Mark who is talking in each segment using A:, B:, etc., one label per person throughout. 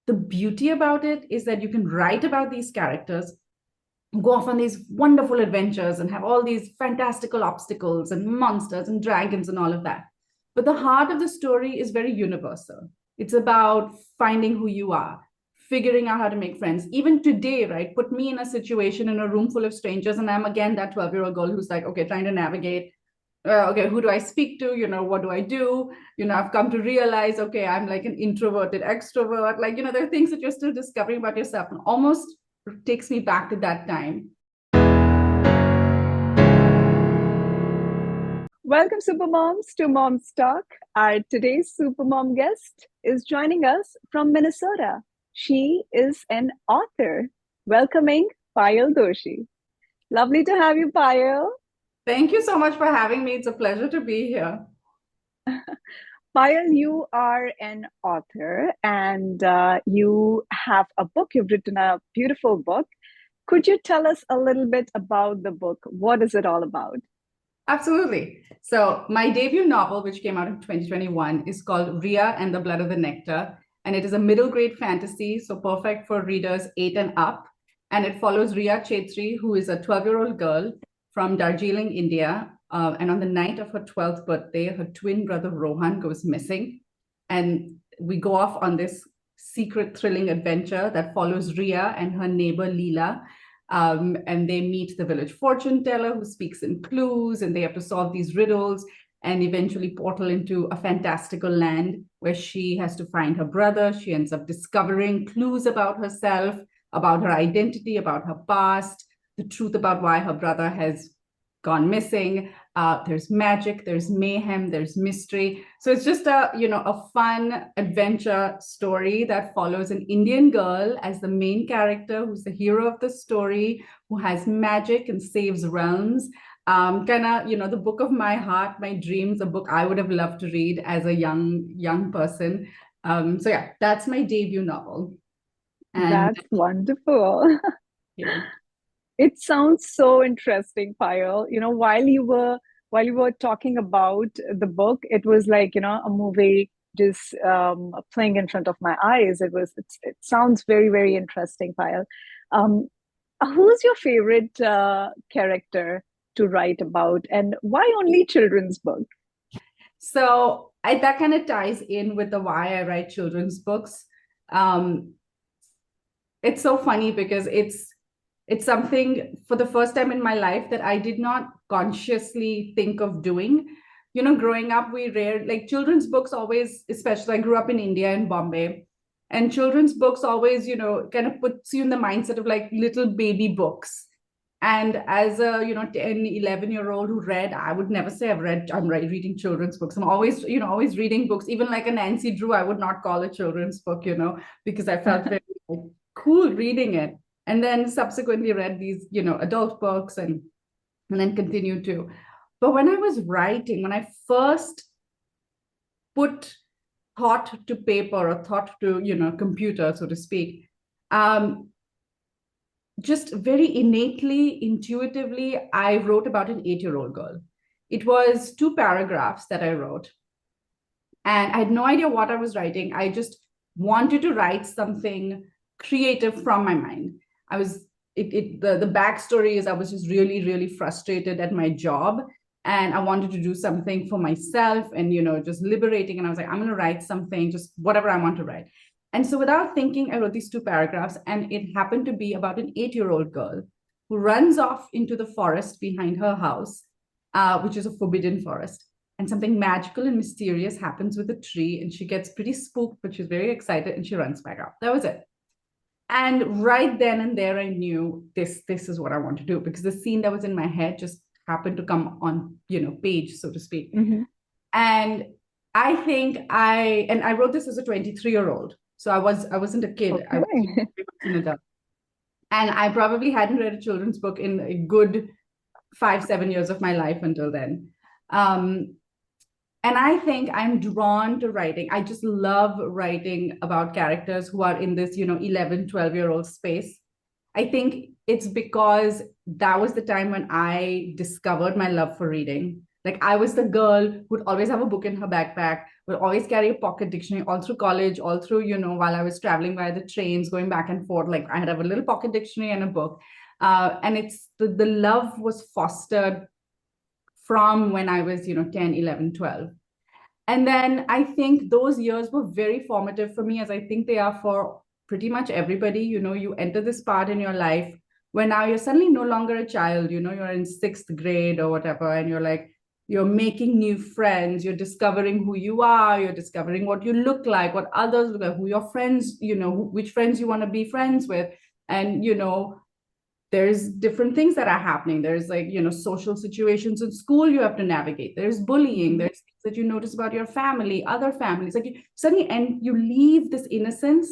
A: the beauty about it is that you can write about these characters, go off on these wonderful adventures and have all these fantastical obstacles and monsters and dragons and all of that. But the heart of the story is very universal. It's about finding who you are, figuring out how to make friends. Even today, right? Put me in a situation in a room full of strangers, and I'm again that 12-year-old girl who's like, okay, trying to navigate. Okay, who do I speak to? What do I do? I've come to realize, okay, I'm like an introverted extrovert. Like, there are things that you're still discovering about yourself, and almost takes me back to that time.
B: Welcome, Supermoms, to Mom's Talk. Our today's Supermom guest is joining us from Minnesota. She is an author. Welcoming Payal Doshi. Lovely to have you, Payal.
A: Thank you so much for having me. It's a pleasure to be here.
B: Payal, you are an author and you have a book. You've written a beautiful book. Could you tell us a little bit about the book? What is it all about?
A: Absolutely. So my debut novel, which came out in 2021, is called Ria and the Blood of the Nectar. And it is a middle grade fantasy, so perfect for readers 8 and up. And it follows Ria Chetri, who is a 12-year-old girl from Darjeeling, India. And on the night of her 12th birthday, her twin brother Rohan goes missing. And we go off on this secret, thrilling adventure that follows Ria and her neighbor Leela. And they meet the village fortune teller who speaks in clues, and they have to solve these riddles and eventually portal into a fantastical land where she has to find her brother. She ends up discovering clues about herself, about her identity, about her past, the truth about why her brother has gone missing. There's magic, there's mayhem, there's mystery. So it's just a fun adventure story that follows an Indian girl as the main character, who's the hero of the story, who has magic and saves realms. The book of my heart, my dreams, a book I would have loved to read as a young person. So yeah, that's my debut novel. And
B: That's wonderful.
A: yeah.
B: It sounds so interesting, Payal. While you were talking about the book, it was like, a movie just playing in front of my eyes. It sounds very, very interesting, Payal. Um, who's your favorite character to write about, and why only children's book?
A: So that kind of ties in with the why I write children's books. Um, it's so funny because it's something for the first time in my life that I did not consciously think of doing. Growing up, we read like children's books always, especially I grew up in India in Bombay, and children's books always, kind of puts you in the mindset of like little baby books. And as a, 10, 11-year-old who read, I would never say I'm reading children's books. I'm always, always reading books. Even like a Nancy Drew, I would not call a children's book, because I felt very cool reading it. And then subsequently read these, adult books and then continued to. But when I was writing, when I first put thought to paper or thought to, computer, so to speak, just very innately, intuitively, I wrote about an 8-year-old girl. It was 2 paragraphs that I wrote. And I had no idea what I was writing. I just wanted to write something creative from my mind. The backstory is I was just really, really frustrated at my job. And I wanted to do something for myself and, just liberating. And I was like, I'm going to write something, just whatever I want to write. And so without thinking, I wrote these 2 paragraphs, and it happened to be about an 8-year-old girl who runs off into the forest behind her house, which is a forbidden forest. And something magical and mysterious happens with the tree, and she gets pretty spooked, but she's very excited, and she runs back out. That was it. And right then and there, I knew this is what I want to do, because the scene that was in my head just happened to come on, page, so to speak.
B: Mm-hmm.
A: And I wrote this as a 23-year-old. So I wasn't a kid.
B: Okay.
A: I was an adult. And I probably hadn't read a children's book in a good 5-7 years of my life until then. And I think I'm drawn to writing. I just love writing about characters who are in this, 11, 12-year-old space. I think it's because that was the time when I discovered my love for reading. Like I was the girl who'd always have a book in her backpack, would always carry a pocket dictionary all through college, all through, while I was traveling by the trains, going back and forth. Like I had a little pocket dictionary and a book. And it's the love was fostered from when I was, 10, 11, 12. And then I think those years were very formative for me, as I think they are for pretty much everybody. You enter this part in your life where now you're suddenly no longer a child, you're in sixth grade or whatever, and you're making new friends, you're discovering who you are, you're discovering what you look like, what others look like, who your friends, which friends you want to be friends with. And, there's different things that are happening. There's like, social situations in school you have to navigate. There's bullying. There's things that you notice about your family, other families. Like suddenly, and you leave this innocence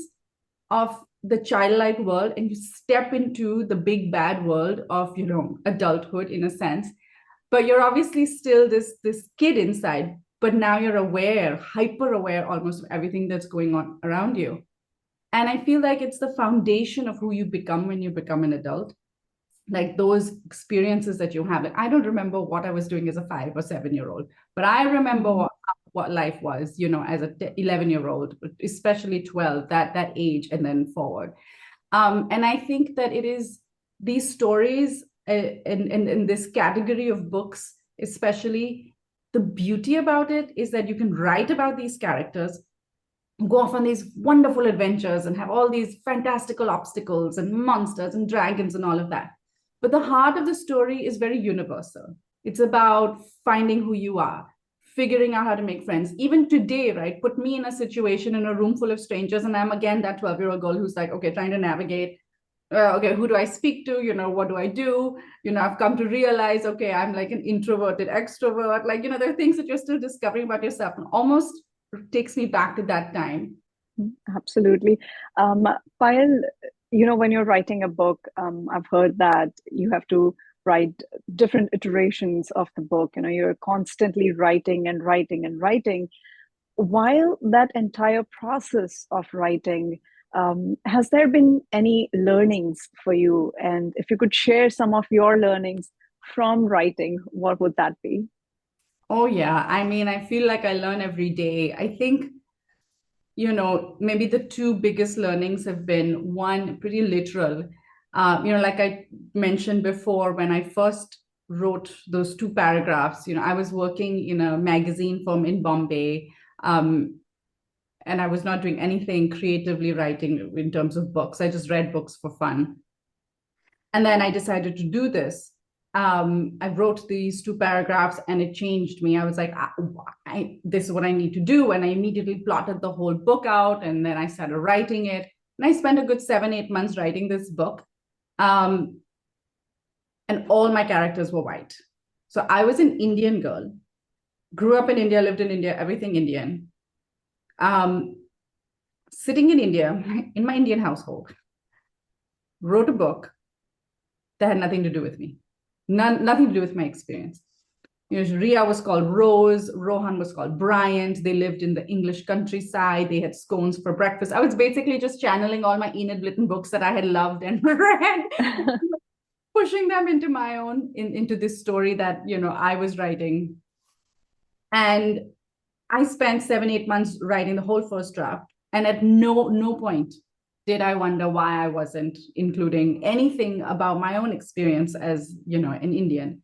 A: of the childlike world and you step into the big bad world of, adulthood in a sense. But you're obviously still this kid inside, but now you're aware, hyper aware almost of everything that's going on around you. And I feel like it's the foundation of who you become when you become an adult. Like those experiences that you have. Like, I don't remember what I was doing as a 5 or 7-year-old, but I remember what life was, as a 11-year-old, especially 12, that age and then forward. And I think that it is these stories in this category of books, especially, the beauty about it is that you can write about these characters, go off on these wonderful adventures and have all these fantastical obstacles and monsters and dragons and all of that. But the heart of the story is very universal. It's about finding who you are, figuring out how to make friends. Even today, right? Put me in a situation in a room full of strangers, and I'm again that 12-year-old girl who's like, okay, trying to navigate. Okay, who do I speak to? What do I do? I've come to realize, okay, I'm like an introverted extrovert. Like, there are things that you're still discovering about yourself, and almost takes me back to that time.
B: Absolutely. Payal, when you're writing a book, I've heard that you have to write different iterations of the book. You're constantly writing and writing and writing. While that entire process of writing, has there been any learnings for you? And if you could share some of your learnings from writing, what would that be?
A: Oh, yeah. I mean, I feel like I learn every day. I think, maybe the two biggest learnings have been one, pretty literal. Like I mentioned before, when I first wrote those 2 paragraphs, I was working in a magazine firm in Bombay. And I was not doing anything creatively writing in terms of books. I just read books for fun. And then I decided to do this. I wrote these 2 paragraphs and it changed me. I was like, this is what I need to do. And I immediately plotted the whole book out, and then I started writing it. And I spent a good 7, 8 months writing this book. And all my characters were white. So I was an Indian girl, grew up in India, lived in India, everything Indian. Sitting in India, in my Indian household, wrote a book that had nothing to do with me. Nothing to do with my experience. Ria was called Rose, Rohan was called Bryant. They lived in the English countryside. They had scones for breakfast. I was basically just channeling all my Enid Blyton books that I had loved and read, pushing them into my own, into this story that, I was writing. And I spent 7, 8 months writing the whole first draft. And at no point did I wonder why I wasn't including anything about my own experience as, an Indian.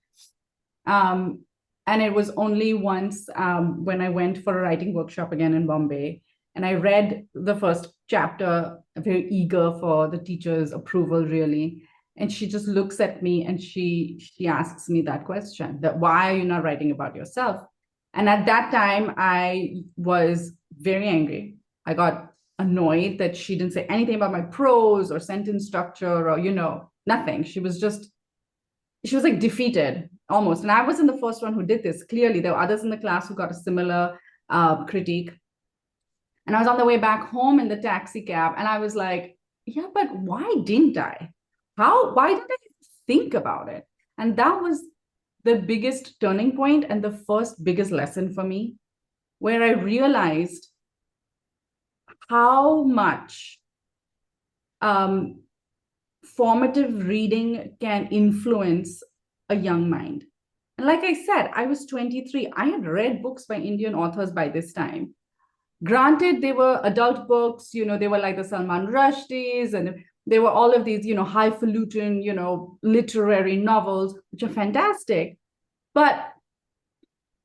A: And it was only once when I went for a writing workshop again in Bombay, and I read the first chapter, very eager for the teacher's approval, really. And she just looks at me and she asks me that question, that why are you not writing about yourself? And at that time, I was very angry. I got annoyed that she didn't say anything about my prose or sentence structure or, nothing. She was like defeated almost. And I wasn't the first one who did this. Clearly, there were others in the class who got a similar critique. And I was on the way back home in the taxi cab, and I was like, yeah, but why didn't I? Why didn't I think about it? And that was the biggest turning point and the first biggest lesson for me, where I realized how much formative reading can influence a young mind. And like I said, I was 23. I had read books by Indian authors by this time. Granted, they were adult books, they were like the Salman Rushdie's, and they were all of these, highfalutin, literary novels, which are fantastic. But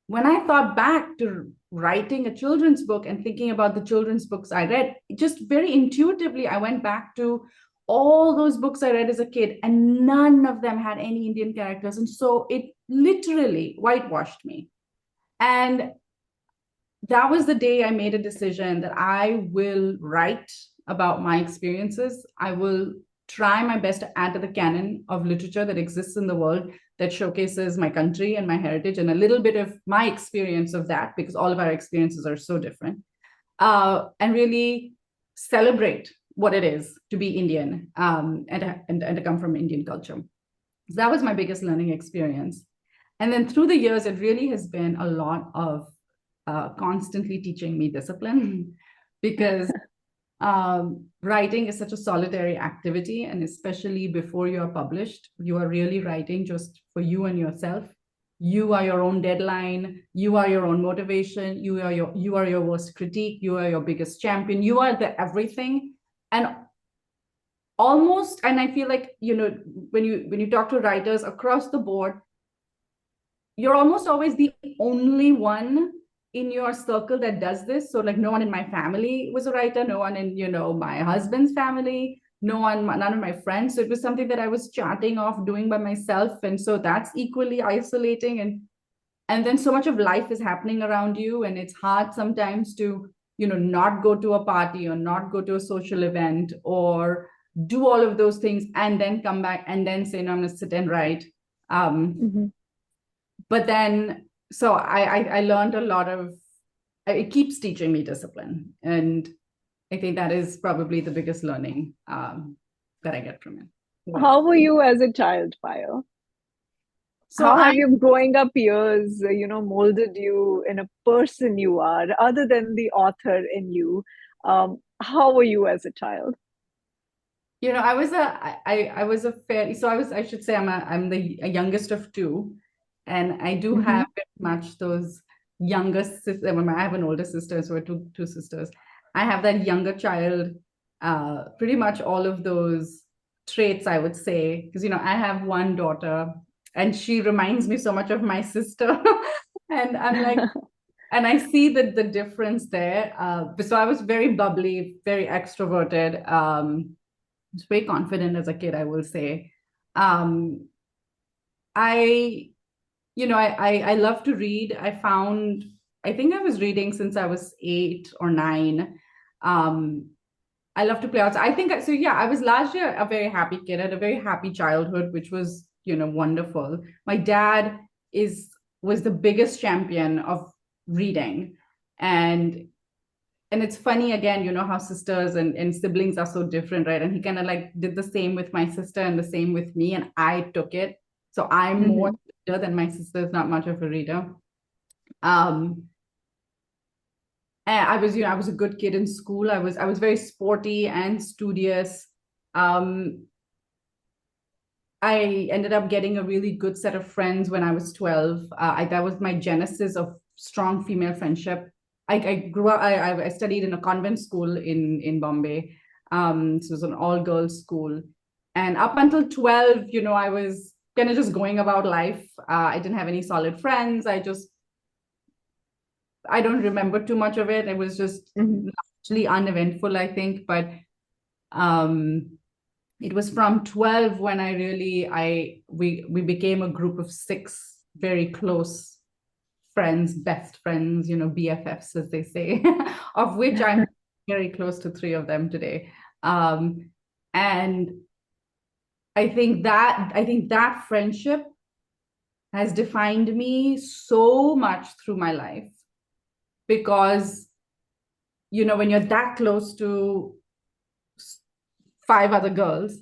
A: when I thought back to writing a children's book and thinking about the children's books I read, just very intuitively, I went back to all those books I read as a kid, and none of them had any Indian characters. And so it literally whitewashed me. And that was the day I made a decision that I will write about my experiences. I will try my best to add to the canon of literature that exists in the world that showcases my country and my heritage and a little bit of my experience of that, because all of our experiences are so different, and really celebrate what it is to be Indian, and to come from Indian culture. So that was my biggest learning experience. And then through the years, it really has been a lot of constantly teaching me discipline, because writing is such a solitary activity, and especially before you are published, you are really writing just for you and yourself. You are your own deadline. You are your own motivation. You are your worst critique. You are your biggest champion. You are the everything. And almost, and I feel like, when you talk to writers across the board, you're almost always the only one in your circle that does this. So like no one in my family was a writer, no one in, my husband's family, none of my friends. So it was something that I was charting off doing by myself. And so that's equally isolating. And then so much of life is happening around you. And it's hard sometimes to, not go to a party or not go to a social event or do all of those things and then come back and then say, no, I'm going to sit and write. But then, so I learned a lot of, it keeps teaching me discipline. And I think that is probably the biggest learning that I get from it.
B: How were you as a child, Payal? So how have your growing up years, molded you in a person you are, other than the author in you? How were you as a child?
A: I was a fairly, so I should say I'm the youngest of two. And I do have very much those younger sisters. I have an older sister, so we're two sisters. I have that younger child, pretty much all of those traits, I would say, because, I have one daughter and she reminds me so much of my sister. And I'm like, and I see the difference there. So I was very bubbly, very extroverted, was very confident as a kid, I will say. I love to read. I think I was reading since I was 8 or 9. I love to play outside. I was largely a very happy kid. I had a very happy childhood, which was, wonderful. My dad was the biggest champion of reading. And it's funny, again, how sisters and siblings are so different, right? And he kind of like did the same with my sister and the same with me. And I took it. So I'm more than my sister is not much of a reader. And I was a good kid in school. I was very sporty and studious. I ended up getting a really good set of friends when I was 12. That was my genesis of strong female friendship. I grew up, I studied in a convent school in Bombay. So it was an all-girls school. And up until 12, I was kind of just going about life. I didn't have any solid friends. I don't remember too much of it. It was just largely uneventful, I think. But it was from 12 when we became a group of 6 very close friends, best friends, BFFs, as they say, of which I'm very close to 3 of them today. And I think that friendship has defined me so much through my life, because, when you're that close to 5 other girls,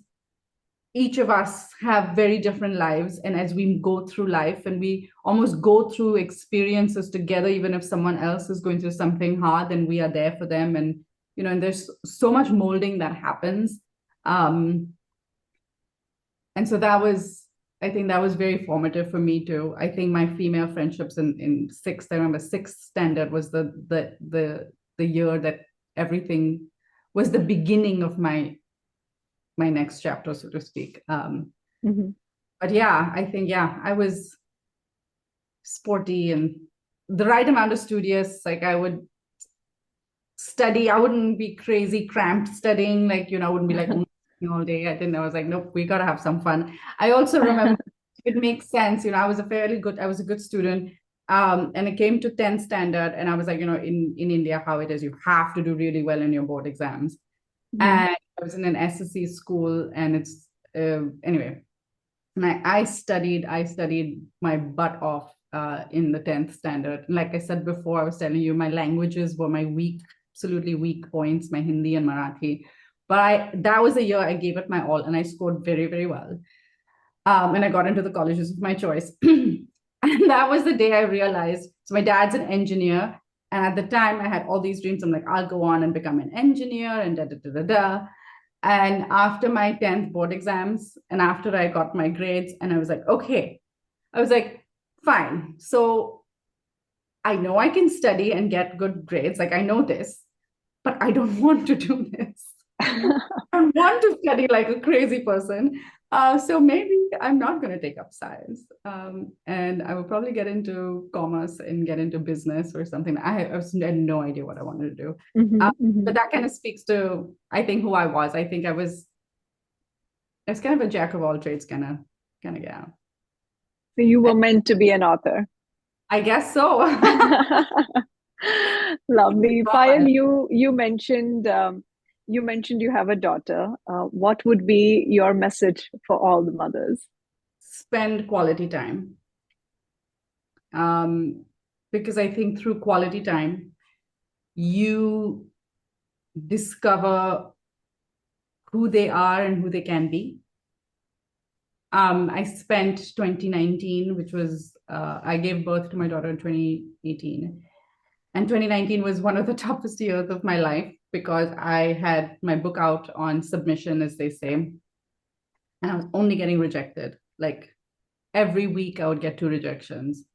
A: each of us have very different lives. And as we go through life and we almost go through experiences together, even if someone else is going through something hard, then we are there for them. And, and there's so much molding that happens. And so that was I think that was very formative for me too. I think my female friendships in sixth, I remember sixth standard was the year that everything was the beginning of my next chapter, so to speak. But yeah, I think, I was sporty and the right amount of studious. Like I would study, I wouldn't be crazy cramped studying, like, I wouldn't be like all day. I was like, nope, we gotta have some fun. I also remember it makes sense, I was a good student. And it came to 10th standard, and I was like, in India, how it is, you have to do really well in your board exams. And I was in an SSC school, and it's anyway. And I studied my butt off in the 10th standard. Like I said before, I was telling you, my languages were my absolutely weak points, my Hindi and Marathi. But that was the year I gave it my all, and I scored very, very well. And I got into the colleges of my choice. And that was the day I realized, so my dad's an engineer. And at the time I had all these dreams. I'm like, I'll go on and become an engineer and da, da, da, da, da. And after my 10th board exams, and after I got my grades, and I was like, okay, I was like, fine. So I know I can study and get good grades. Like I know this, but I don't want to do this. I want to study like a crazy person. So maybe I'm not going to take up science. And I will probably get into commerce and get into business or something. I had no idea what I wanted to do. But that kind of speaks to, I think, who I was. I think I was kind of a jack of all trades kind of gal.
B: So you were meant to be an author.
A: I guess so.
B: Lovely. Payal, you mentioned you have a daughter. What would be your message for all the mothers?
A: Spend quality time. Because I think through quality time, you discover who they are and who they can be. I spent 2019, which was, I gave birth to my daughter in 2018. And 2019 was one of the toughest years of my life because I had my book out on submission, as they say. And I was only getting rejected. Like every week I would get 2 rejections.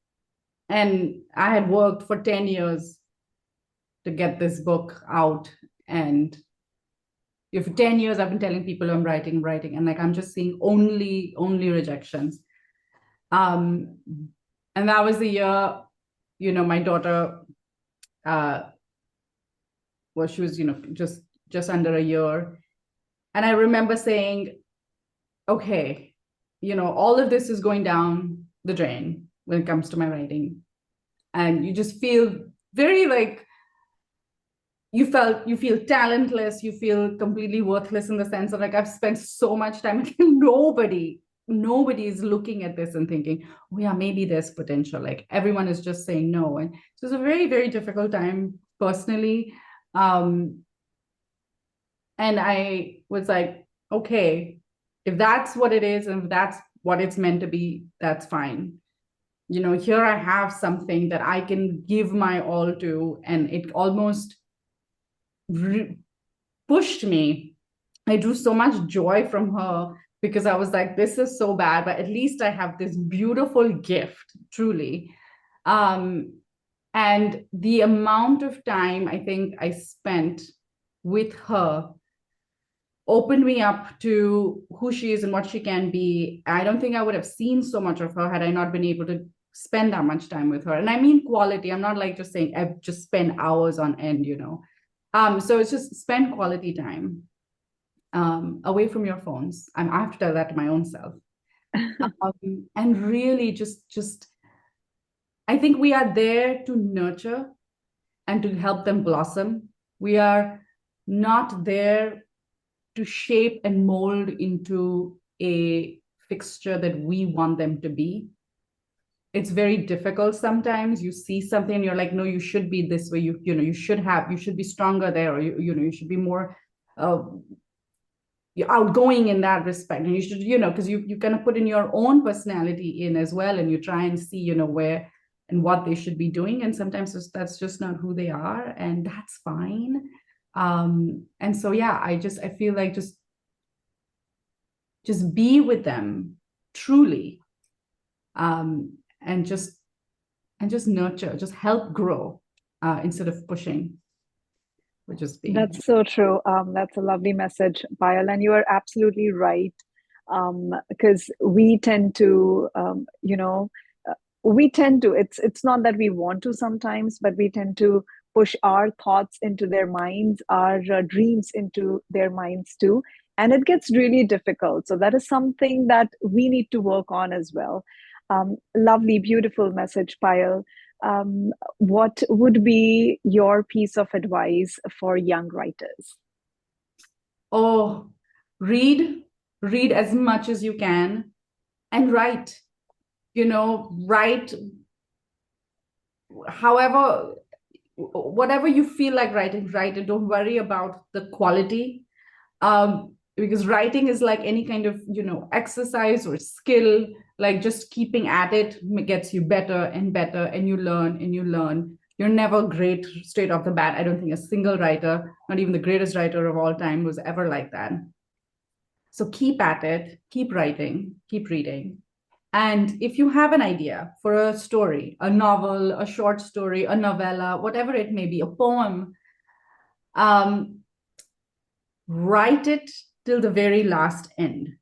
A: And I had worked for 10 years to get this book out. And for 10 years, I've been telling people I'm writing, and like I'm just seeing only rejections. And that was the year, my daughter, she was, just under a year. And I remember saying, okay, all of this is going down the drain when it comes to my writing. And you just feel very like, you feel talentless, you feel completely worthless in the sense of like, I've spent so much time with nobody is looking at this and thinking, oh yeah, maybe there's potential. Like everyone is just saying no. And so it's a very, very difficult time personally. And I was like, okay, if that's what it is, and if that's what it's meant to be, that's fine. Here I have something that I can give my all to, and it almost pushed me. I drew so much joy from her because I was like, this is so bad, but at least I have this beautiful gift, truly. And the amount of time I think I spent with her opened me up to who she is and what she can be. I don't think I would have seen so much of her had I not been able to spend that much time with her. And I mean quality. I'm not like just saying I just spend hours on end, So it's just spend quality time away from your phones. I have to tell that to my own self. And really just, I think we are there to nurture and to help them blossom. We are not there to shape and mold into a fixture that we want them to be. It's very difficult sometimes. You see something and you're like, no, you should be this way. You should be stronger there, or you should be more you're outgoing in that respect. And you should, because you kind of put in your own personality in as well, and you try and see, where and what they should be doing. And sometimes that's just not who they are, and that's fine. And so, yeah, I feel like just be with them truly. and just nurture, just help grow instead of pushing, or just be.
B: That's so true. That's a lovely message, Payal, and you are absolutely right. Because we tend to, it's not that we want to sometimes, but we tend to push our thoughts into their minds, our dreams into their minds too. And it gets really difficult. So that is something that we need to work on as well. Lovely, beautiful message, Payal. What would be your piece of advice for young writers?
A: Oh, read as much as you can, and write. Write however, whatever you feel like writing, write it. Don't worry about the quality. Because writing is like any kind of, exercise or skill, like just keeping at it gets you better and better, and you learn and you learn. You're never great straight off the bat. I don't think a single writer, not even the greatest writer of all time, was ever like that. So keep at it, keep writing, keep reading. And if you have an idea for a story, a novel, a short story, a novella, whatever it may be, a poem, write it till the very last end.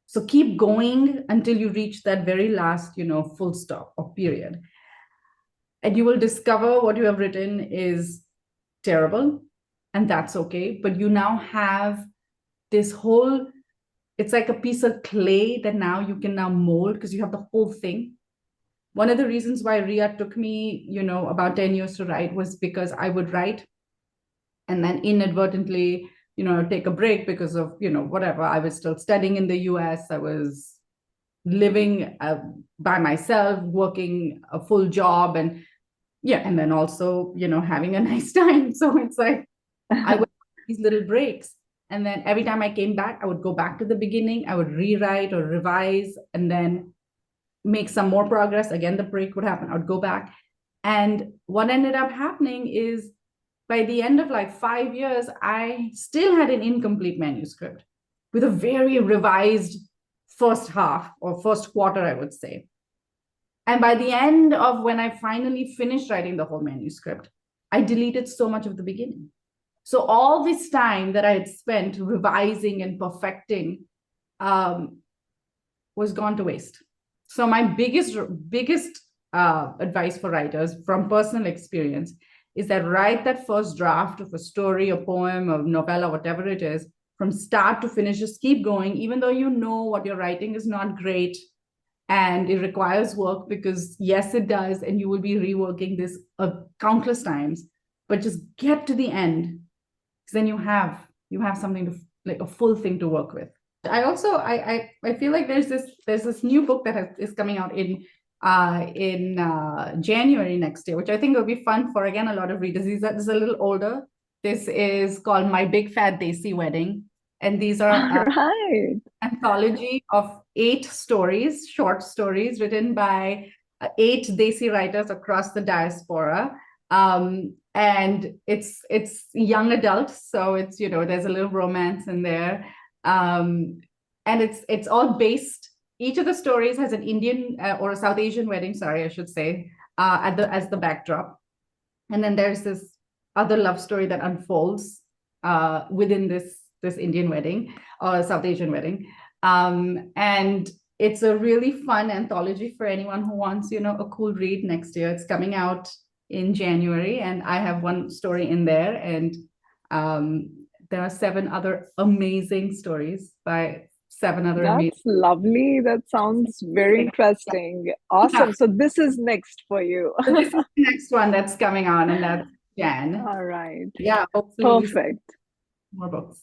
A: So keep going until you reach that very last, full stop or period. And you will discover what you have written is terrible, and that's okay. But you now have this whole, it's like a piece of clay that now you can now mold, because you have the whole thing. One of the reasons why Ria took me, about 10 years to write was because I would write and then inadvertently, take a break because of, whatever. I was still studying in the US. I was living by myself, working a full job, and then also, having a nice time. So it's like, I would have these little breaks. And then every time I came back, I would go back to the beginning. I would rewrite or revise and then make some more progress. Again, the break would happen. I would go back. And what ended up happening is, by the end of like 5 years, I still had an incomplete manuscript with a very revised first half or first quarter, I would say. And by the end of when I finally finished writing the whole manuscript, I deleted so much of the beginning. So all this time that I had spent revising and perfecting was gone to waste. So my biggest advice for writers from personal experience is that write that first draft of a story, a poem, a novella, whatever it is, from start to finish. Just keep going, even though what you're writing is not great and it requires work, because yes, it does, and you will be reworking this countless times. But just get to the end, because then you have something to, like, a full thing to work with. I also I feel like there's this new book that is coming out in January next year, which I think will be fun for, again, a lot of readers. This is a little older. This is called My Big Fat Desi Wedding, and these are
B: Right.
A: anthology of 8 stories, short stories written by 8 Desi writers across the diaspora. And it's young adult, so it's, there's a little romance in there, and it's all based. Each of the stories has an Indian or a South Asian wedding, sorry, I should say, as the backdrop, and then there's this other love story that unfolds within this Indian wedding or South Asian wedding, and it's a really fun anthology for anyone who wants, a cool read next year. It's coming out in January, and I have one story in there, and there are 7 other amazing stories by 7 other amazing.
B: That's lovely. That sounds very interesting. Awesome. So this is next for you.
A: So this is the next one that's coming on, and that's Jan.
B: All right.
A: Yeah, hopefully
B: Perfect.
A: more books.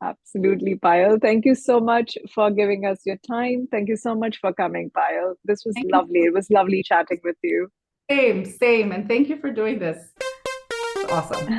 B: Absolutely, Payal. Thank you so much for giving us your time. Thank you so much for coming, Payal. This was lovely. It was lovely chatting with you.
A: Same. And thank you for doing this. It's awesome.